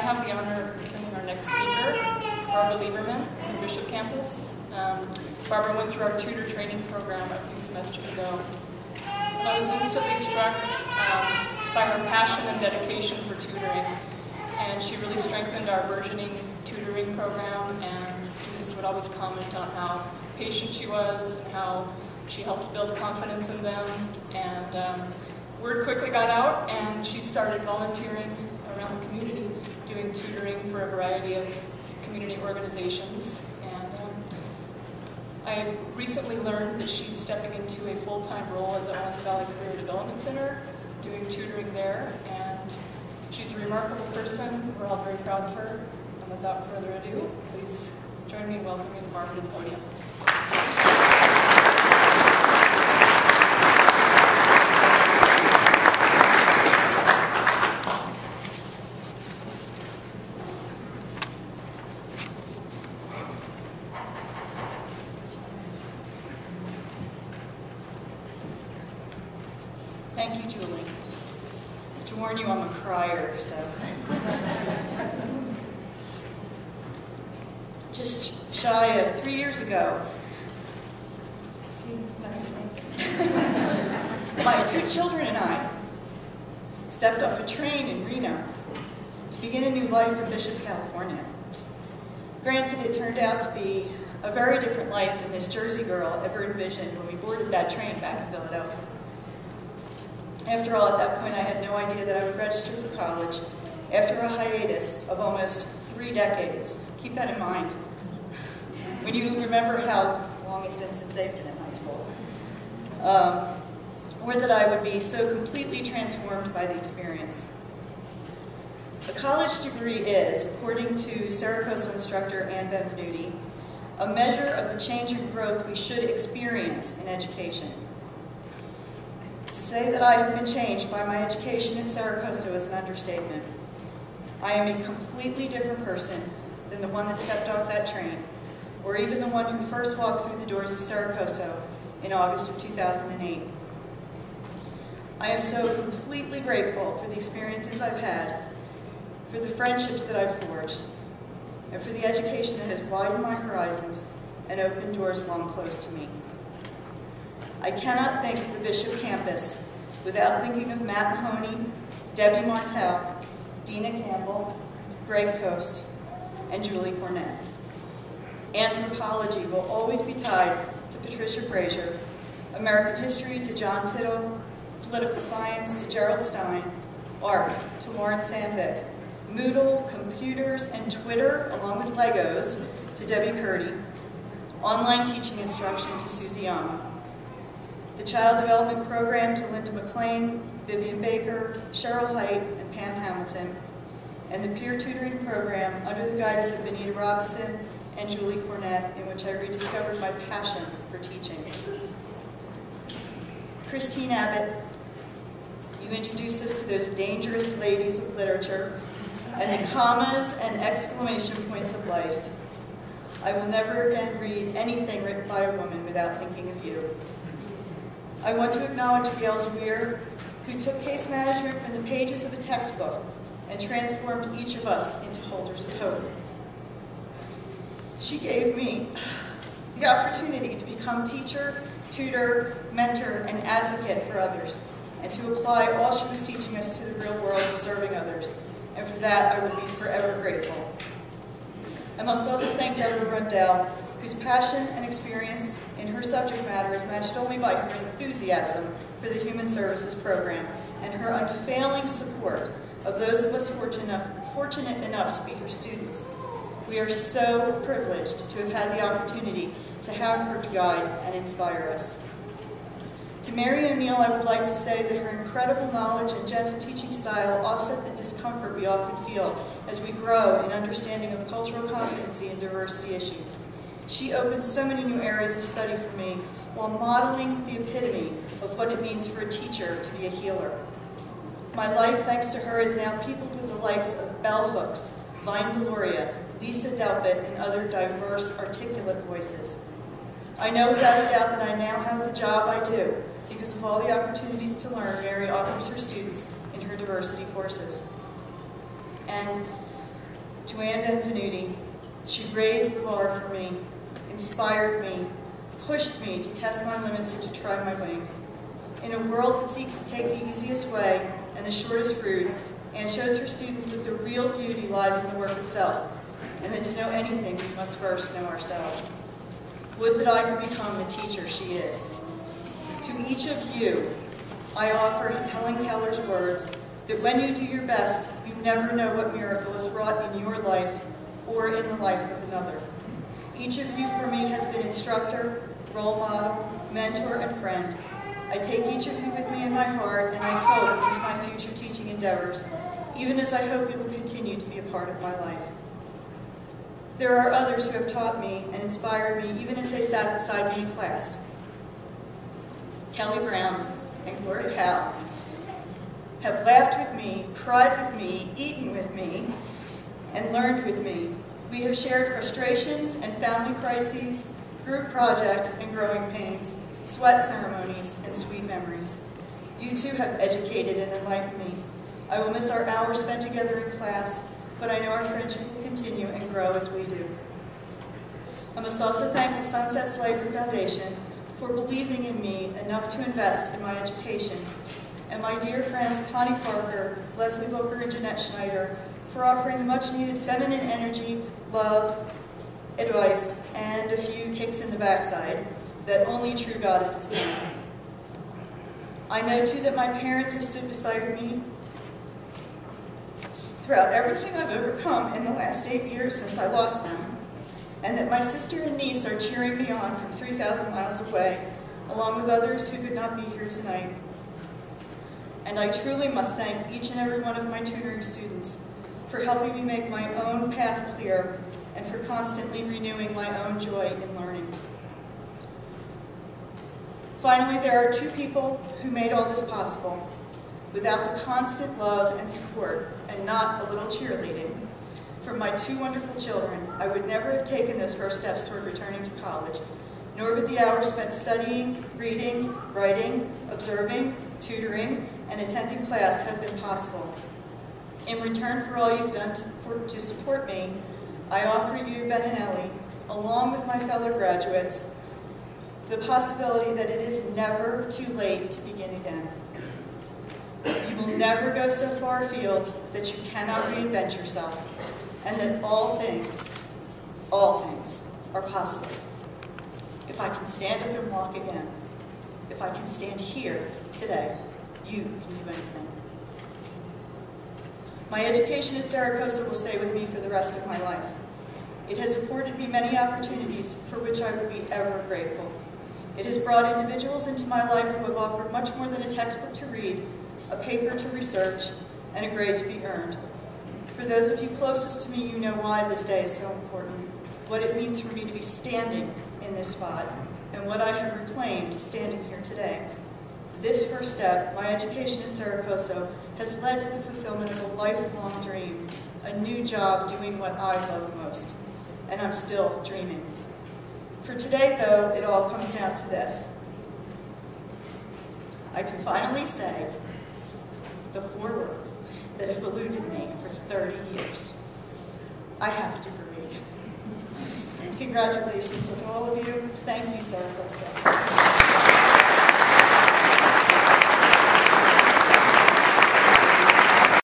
have the honor of presenting our next speaker, Barbara Lieberman from Bishop Campus. Barbara went through our tutor training program a few semesters ago. And I was instantly struck by her passion and dedication for tutoring. And she really strengthened our burgeoning tutoring program, and the students would always comment on how patient she was and how she helped build confidence in them. And word quickly got out, and she started volunteering around the community, doing tutoring for a variety of community organizations. And I recently learned that she's stepping into a full-time role at the Owens Valley Career Development Center, doing tutoring there, and she's a remarkable person. We're all very proud of her. And without further ado, please join me in welcoming Barbara to the podium. Thank you, Julie. To warn you, I'm a crier, so. Just shy of 3 years ago, my 2 children and I stepped off a train in Reno to begin a new life in Bishop, California. Granted, it turned out to be a very different life than this Jersey girl ever envisioned when we boarded that train back in Philadelphia. After all, at that point, I had no idea that I would register for college after a hiatus of almost 3 decades. Keep that in mind when you remember how long it's been since they've been in high school. Or that I would be so completely transformed by the experience. A college degree is, according to Cerro Coso instructor Anne Benvenuti, a measure of the change and growth we should experience in education. To say that I have been changed by my education at Cerro Coso is an understatement. I am a completely different person than the one that stepped off that train, or even the one who first walked through the doors of Cerro Coso in August of 2008. I am so completely grateful for the experiences I've had, for the friendships that I've forged, and for the education that has widened my horizons and opened doors long closed to me. I cannot think of the Bishop campus without thinking of Matt Mahoney, Debbie Martell, Dina Campbell, Greg Coast, and Julie Cornett. Anthropology will always be tied to Patricia Frazier, American history to John Tittle, political science to Gerald Stein, art to Lauren Sandvik, Moodle, computers, and Twitter, along with Legos, to Debbie Curdy, online teaching instruction to Susie Ama, the Child Development Program to Linda McLean, Vivian Baker, Cheryl Height, and Pam Hamilton, and the Peer Tutoring Program under the guidance of Benita Robinson and Julie Cornett, in which I rediscovered my passion for teaching. Christine Abbott, you introduced us to those dangerous ladies of literature and the commas and exclamation points of life. I will never again read anything written by a woman without thinking of you. I want to acknowledge Gail Weir, who took case management from the pages of a textbook and transformed each of us into holders of hope. She gave me the opportunity to become teacher, tutor, mentor, and advocate for others, and to apply all she was teaching us to the real world of serving others, and for that I would be forever grateful. I must also thank Deborah Rundell, whose passion and experience in her subject matter is matched only by her enthusiasm for the Human Services Program and her unfailing support of those of us fortunate enough to be her students. We are so privileged to have had the opportunity to have her to guide and inspire us. To Mary O'Neill, I would like to say that her incredible knowledge and gentle teaching style offset the discomfort we often feel as we grow in understanding of cultural competency and diversity issues. She opened so many new areas of study for me while modeling the epitome of what it means for a teacher to be a healer. My life, thanks to her, is now peopled with the likes of Bell Hooks, Vine Deloria, Lisa Delpit, and other diverse, articulate voices. I know without a doubt that I now have the job I do because of all the opportunities to learn Mary offers her students in her diversity courses. And to Ann Benvenuti. She raised the bar for me, inspired me, pushed me to test my limits and to try my wings. In a world that seeks to take the easiest way and the shortest route, Ann shows her students that the real beauty lies in the work itself, and that to know anything, we must first know ourselves. Would that I could become the teacher she is. To each of you, I offer Helen Keller's words that when you do your best, you never know what miracle is wrought in your life or in the life of another. Each of you for me has been instructor, role model, mentor, and friend. I take each of you with me in my heart, and I hope into my future teaching endeavors, even as I hope you will continue to be a part of my life. There are others who have taught me and inspired me even as they sat beside me in class. Kelly Brown and Gloria Howe have laughed with me, cried with me, eaten with me, and learned with me. We have shared frustrations and family crises, group projects and growing pains, sweat ceremonies and sweet memories. You too have educated and enlightened me. I will miss our hours spent together in class, but I know our friendship will continue and grow as we do. I must also thank the Sunset Slavery Foundation for believing in me enough to invest in my education, and my dear friends Connie Parker, Leslie Booker, and Jeanette Schneider for offering the much-needed feminine energy, love, advice, and a few kicks in the backside that only true goddesses can. I know, too, that my parents have stood beside me throughout everything I've overcome in the last 8 years since I lost them, and that my sister and niece are cheering me on from 3,000 miles away, along with others who could not be here tonight. And I truly must thank each and every one of my tutoring students for helping me make my own path clear and for constantly renewing my own joy in learning. Finally, there are two people who made all this possible. Without the constant love and support, and not a little cheerleading, from my two wonderful children, I would never have taken those first steps toward returning to college, nor would the hours spent studying, reading, writing, observing, tutoring, and attending class have been possible. In return for all you've done to support me, I offer you, Ben and Ellie, along with my fellow graduates, the possibility that it is never too late to begin again. You will never go so far afield that you cannot reinvent yourself, and that all things are possible. If I can stand up and walk again, if I can stand here today, you can do anything. My education at Cerro will stay with me for the rest of my life. It has afforded me many opportunities for which I will be ever grateful. It has brought individuals into my life who have offered much more than a textbook to read, a paper to research, and a grade to be earned. For those of you closest to me, you know why this day is so important, what it means for me to be standing in this spot, and what I have reclaimed standing here today. This first step, my education at Cerro, has led to the fulfillment of a lifelong dream, a new job doing what I love most, and I'm still dreaming. For today, though, it all comes down to this. I can finally say the 4 words that have eluded me for 30 years. I have a degree. Congratulations to all of you. Thank you, Cerro.